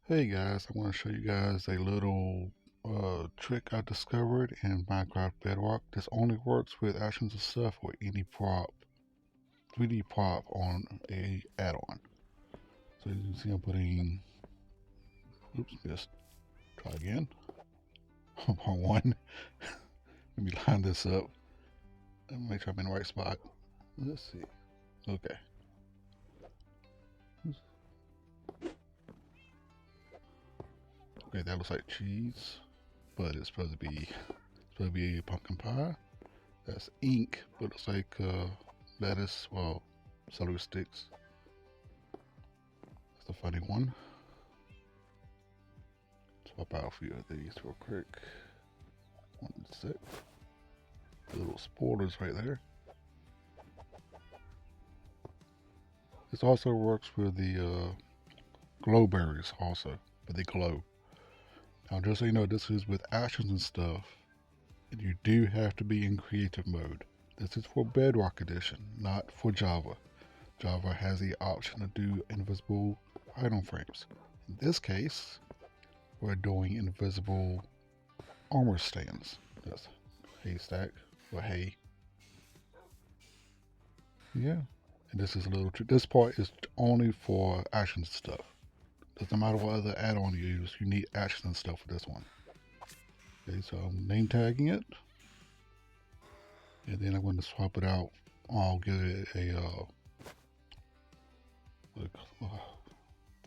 Hey guys, I want to show you guys a little trick I discovered in Minecraft Bedrock. This only works with actions and stuff or any prop, 3D prop on a add-on. So you can see I'm putting, oops, just try again. On one. Let me line this up and make sure I'm in the right spot. Let's see. Okay. Okay, that looks like cheese, but it's supposed to be a pumpkin pie. That's ink, but it's like lettuce, well, celery sticks. That's a funny one. Swap out a few of these real quick. 1 sec. Little spoilers right there. This also works with the glow berries also, but they glow. Now just so you know, this is with actions and stuff, and you do have to be in creative mode. This is for Bedrock Edition, not for Java. Java has the option to do invisible item frames. In this case, we're doing invisible armor stands. That's haystack or hay. Yeah. And this is a little trick. This part is only for actions stuff. Doesn't matter what other add-on you use, you need actions and stuff for this one. Okay, so I'm name tagging it. And then I'm going to swap it out. I'll give it a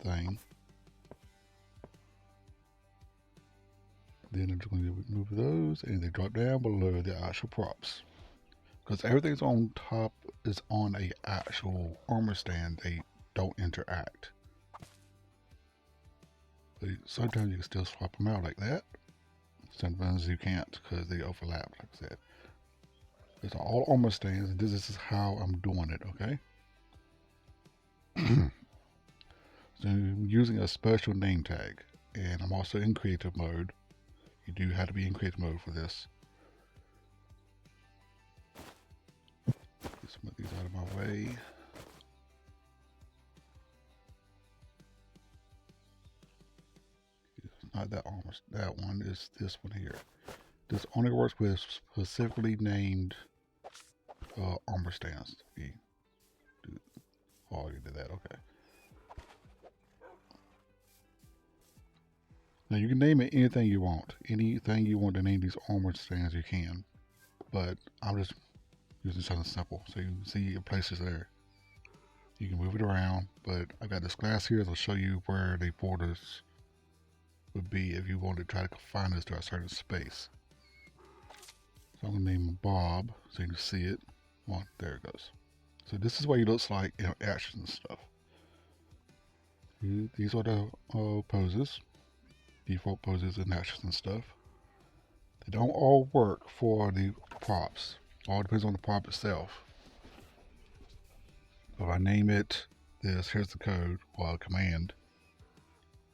thing. Then I'm just going to remove those and they drop down below the actual props. Because everything's on top is on a actual armor stand, they don't interact. But sometimes you can still swap them out like that. Sometimes you can't because they overlap, like I said. It's all armor stands, and this is how I'm doing it, okay? So I'm using a special name tag, and I'm also in creative mode. You do have to be in creative mode for this. Get some of these out of my way. It's not that armor, that one is this one here. This only works with specifically named armor stands. Oh, you did that, okay. Now you can name it anything you want. Anything you want to name these armor stands you can. But I'm just using something simple so you can see your places there. You can move it around, but I got this glass here that'll show you where the borders would be if you want to try to confine this to a certain space. So I'm going to name him Bob so you can see it. Well, there it goes. So this is what he looks like in actions and stuff. These are the poses, default poses and actions and stuff. They don't all work for the props. All depends on the prop itself. If I name it this, here's the code or command.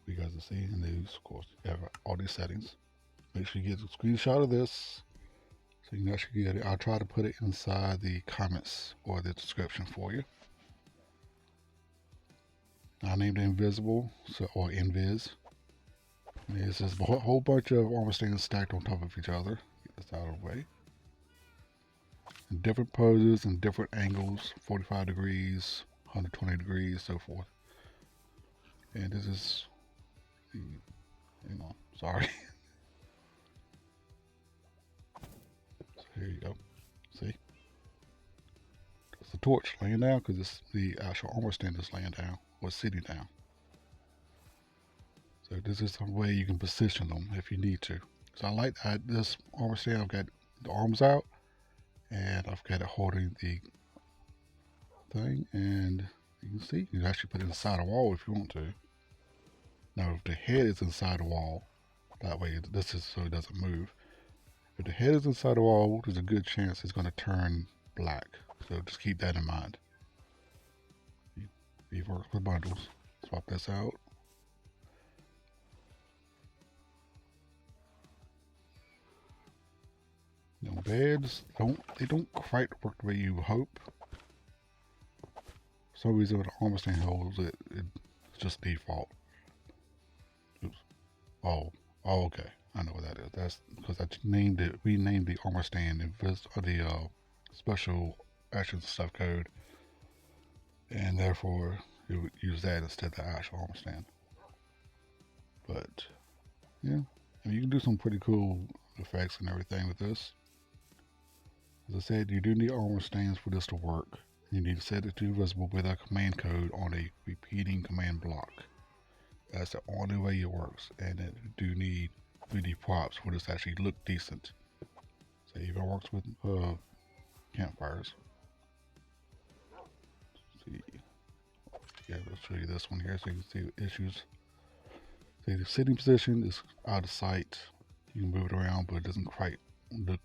You guys can see in these, of course, you have all these settings. Make sure you get a screenshot of this so you can actually get it. I'll try to put it inside the comments or the description for you. I named it invisible, or invis. And it's just a whole bunch of armor stands stacked on top of each other. Get this out of the way. In different poses and different angles, 45 degrees, 120 degrees, so forth. And this is, sorry. So here you go. See? It's the torch laying down because it's the actual armor stand is laying down or sitting down. So this is some way you can position them if you need to. So I like that this armor stand, I've got the arms out and I've got it holding the thing, and you can see you can actually put it inside a wall if you want to. Now if the head is inside the wall, that way this is so it doesn't move. If the head is inside the wall, there's a good chance it's going to turn black. So just keep that in mind. You've worked with bundles. Swap this out. Now beds they don't quite work the way you hope. For some reason with the armor stand holds it's just default. Oh, oh, okay. I know what that is. That's because I named it. We named the armor stand the special actions stuff code, and therefore it would use that instead of the actual armor stand. But yeah, I mean, you can do some pretty cool effects and everything with this. As I said, you do need armor stands for this to work. You need to set it to visible with a command code on a repeating command block. That's the only way it works, and it do need 3D props for this to actually look decent. So it even works with campfires. Let's see, yeah, let's show you this one here so you can see the issues. See, the sitting position is out of sight. You can move it around, but it doesn't quite look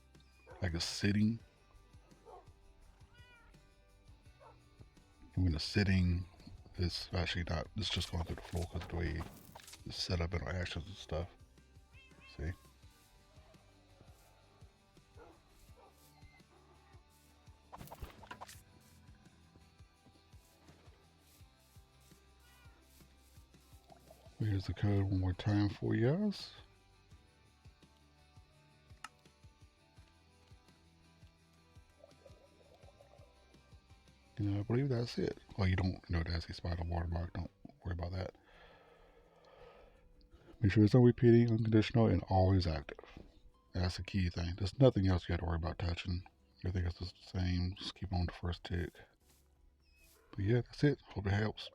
like it's sitting. I mean, the sitting is actually not. It's just going through the floor because of the way it's set up in our actions and stuff. See. Here's the code one more time for you guys. And I believe that's it. Well, you don't know that's a spider watermark. Don't worry about that. Make sure it's not repeating, unconditional, and always active. That's the key thing. There's nothing else you have to worry about touching. Everything else is the same. Just keep on the first tick. But yeah, that's it. Hope it helps.